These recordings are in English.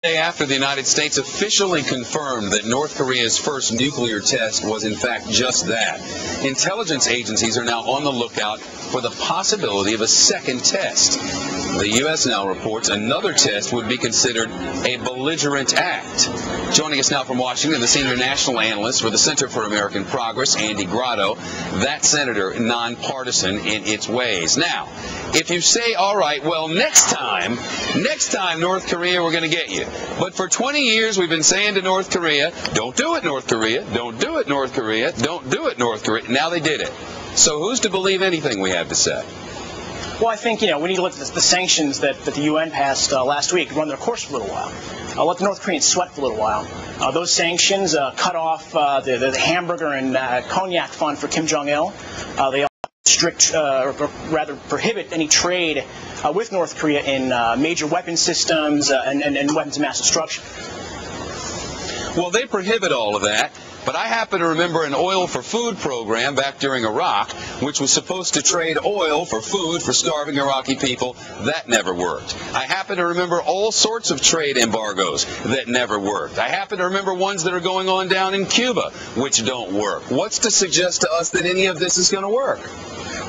Day after the United States officially confirmed that North Korea's first nuclear test was in fact just that, intelligence agencies are now on the lookout for the possibility of a second test. The U.S. now reports another test would be considered a belligerent act. Joining us now from Washington, the senior national analyst for the Center for American Progress, Andrew Grotto. That senator, nonpartisan in its ways. Now, if you say, all right, well, next time, North Korea, we're going to get you. But for 20 years, we've been saying to North Korea, don't do it, North Korea, don't do it, North Korea, don't do it, North Korea. Now they did it. So who's to believe anything we have to say? Well, I think, we need to let the sanctions that the UN passed last week run their course for a little while. Let the North Koreans sweat for a little while. Those sanctions cut off the hamburger and cognac fund for Kim Jong-il. They rather prohibit any trade with North Korea in major weapon systems and weapons of mass destruction. Well, they prohibit all of that. But I happen to remember an oil for food program back during Iraq, which was supposed to trade oil for food for starving Iraqi people. That never worked. I happen to remember all sorts of trade embargoes that never worked. I happen to remember ones that are going on down in Cuba, which don't work. What's to suggest to us that any of this is going to work?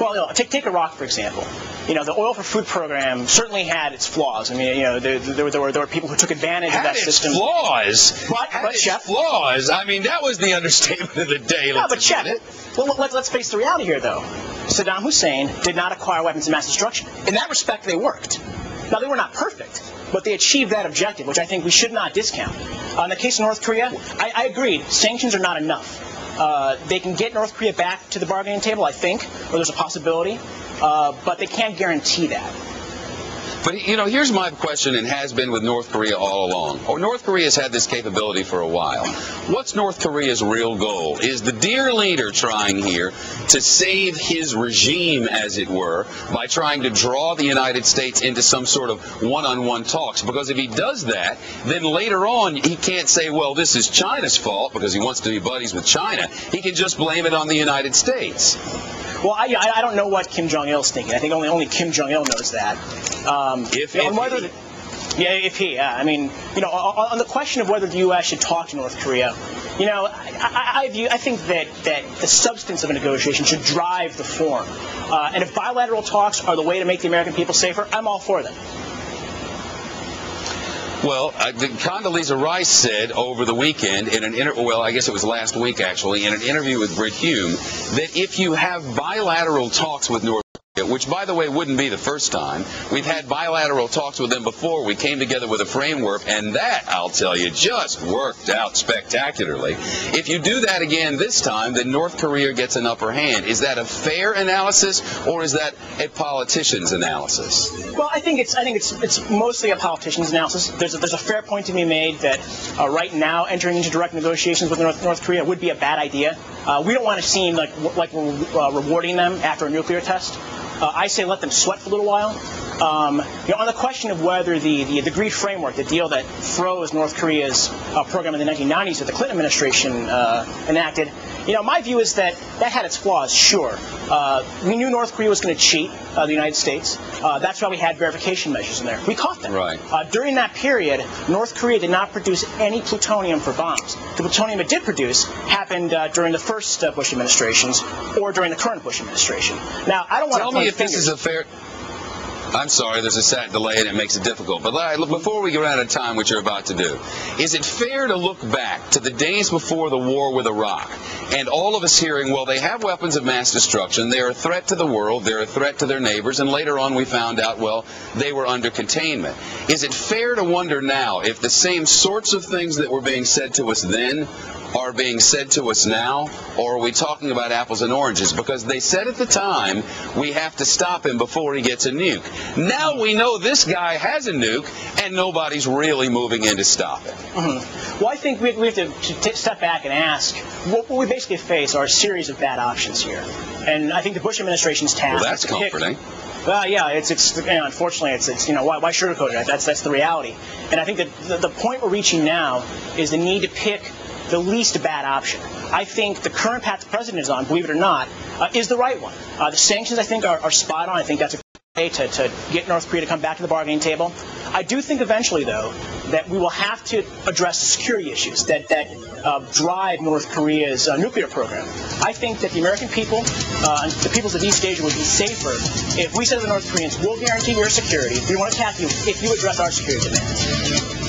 Well, take Iraq, for example. The oil for food program certainly had its flaws. I mean, there were people who took advantage of that system. Flaws? But Shep, flaws? I mean, that was the understatement of the day. No, but Shep, well, let's face the reality here, though. Saddam Hussein did not acquire weapons of mass destruction. In that respect, they worked. Now, they were not perfect, but they achieved that objective, which I think we should not discount. In the case of North Korea, I agreed. Sanctions are not enough. They can get North Korea back to the bargaining table, I think, or there's a possibility, but they can't guarantee that. But, here's my question, and has been with North Korea all along. North Korea's had this capability for a while. What's North Korea's real goal? Is the dear leader trying here to save his regime, as it were, by trying to draw the United States into some sort of one-on-one talks? Because if he does that, then later on he can't say, well, this is China's fault because he wants to be buddies with China. He can just blame it on the United States. Well, I don't know what Kim Jong-il's thinking. I think only Kim Jong-il knows that. I mean, on the question of whether the U.S. should talk to North Korea, I think that the substance of a negotiation should drive the form. And if bilateral talks are the way to make the American people safer, I'm all for them. Well, Condoleezza Rice said over the weekend in I guess it was last week actually, in an interview with Brit Hume, that if you have bilateral talks with North Korea, which by the way wouldn't be the first time, we've had bilateral talks with them before. We came together with a framework, and that, I'll tell you, just worked out spectacularly. If you do that again this time, then North Korea gets an upper hand. Is that a fair analysis, or is that a politician's analysis? Well, I think it's mostly a politician's analysis. There's a fair point to be made that right now entering into direct negotiations with North Korea would be a bad idea. We don't want to seem like we're rewarding them after a nuclear test. I say let them sweat for a little while. On the question of whether the agreed framework, the deal that froze North Korea's program in the 1990s that the Clinton administration enacted, my view is that had its flaws, sure. We knew North Korea was going to cheat the United States. That's why we had verification measures in there. We caught them. Right. During that period, North Korea did not produce any plutonium for bombs. The plutonium it did produce happened during the first Bush administrations or during the current Bush administration. Now, I don't want to tell me if this is a fair... I'm sorry, there's a sat delay and it makes it difficult. But before we get out of time, what you're about to do, is it fair to look back to the days before the war with Iraq and all of us hearing, well, they have weapons of mass destruction, they're a threat to the world, they're a threat to their neighbors, and later on we found out, well, they were under containment. Is it fair to wonder now if the same sorts of things that were being said to us then are being said to us now, or are we talking about apples and oranges? Because they said at the time, we have to stop him before he gets a nuke. Now we know this guy has a nuke, and nobody's really moving in to stop it. Mm-hmm. Well, I think we have to step back and ask, what we basically face are a series of bad options here. And I think the Bush administration's task... Well, that's comforting. Well, yeah, unfortunately, why sugarcoat it? That's the reality. And I think that the point we're reaching now is the need to pick the least bad option. I think the current path the president is on, believe it or not, is the right one. The sanctions, I think, are spot on. I think that's a way to get North Korea to come back to the bargaining table. I do think eventually, though, that we will have to address security issues that drive North Korea's nuclear program. I think that the American people and the peoples of East Asia would be safer if we said to the North Koreans, we'll guarantee your security, we won't attack you if you address our security demands.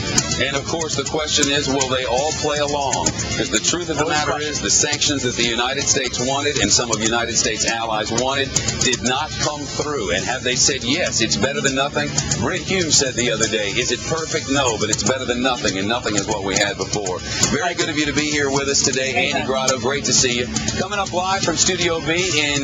And, of course, the question is, will they all play along? Because the truth of the matter is the sanctions that the United States wanted and some of the United States allies wanted did not come through. And have they said, yes, it's better than nothing? Brent Hume said the other day, is it perfect? No, but it's better than nothing, and nothing is what we had before. Very good of you to be here with us today. Andy Grotto, great to see you. Coming up live from Studio B in